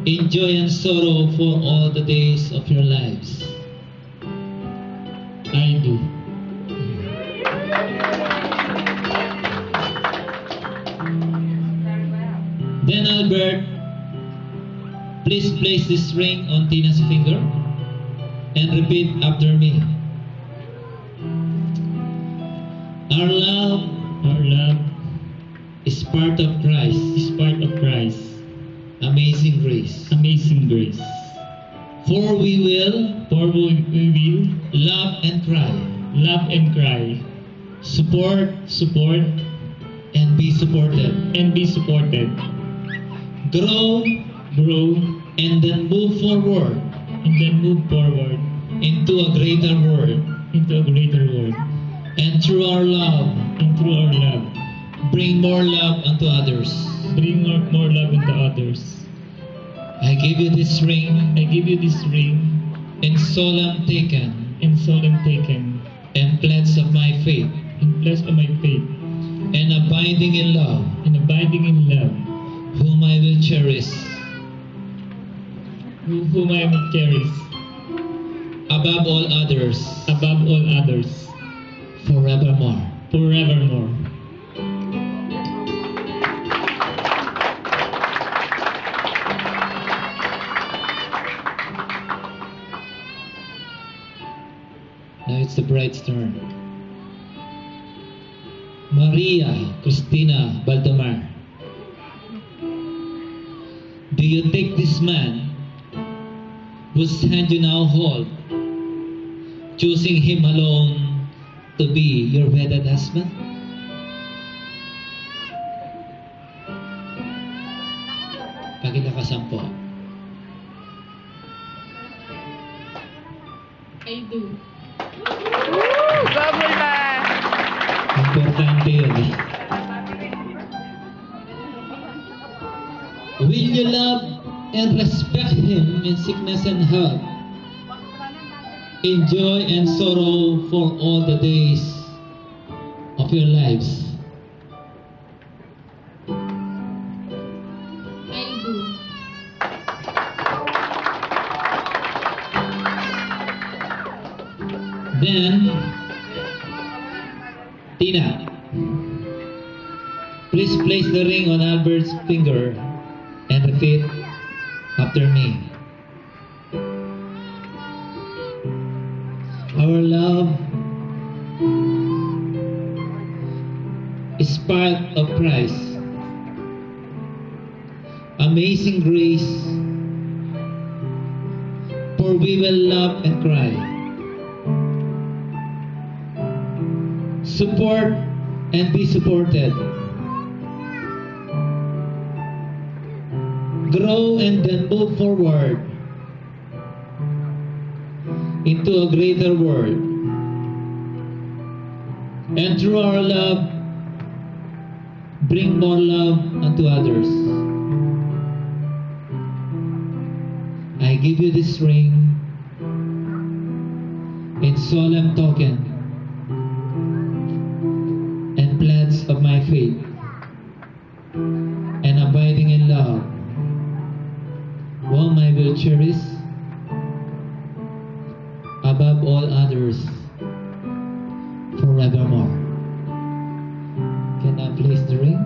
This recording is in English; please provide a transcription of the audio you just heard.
in joy and sorrow for all the days of your lives. I do. Then Albert, please place this ring on Tina's finger and repeat after me. Our love is part of Christ. Is part of Christ. Amazing grace. Amazing grace. For we will For we will love and cry, love and cry, support support and be supported, and be supported, grow grow, and then move forward and then move forward into a greater world. into a greater world. And through our love, And through our love, bring more love unto others. bring more love into others. I give you this ring I give you this ring in solemn token and solemn taken, and pledge of my faith, in place of my faith, and abiding in love, and abiding in love, whom I will cherish whom I will cherish above all others above all others, forevermore. forevermore. Now it's the bride's turn. Maria Cristina Baldomar, do you take this man whose hand you now hold, choosing him alone to be your wedded husband? Pakilakasan po. I do. Importante yun eh. Will you love and respect him in sickness and health, in joy and sorrow for all the days of your lives? I do. Then, Tina, please place the ring on Albert's finger and repeat after me. Our love is part of Christ. Amazing grace, for we will love and cry. Support and be supported. Grow and then move forward into a greater world. And through our love, bring more love unto others. I give you this ring in solemn token and pledge of my faith, and abiding in love, whom I will cherish above all others forevermore. Can I place the ring?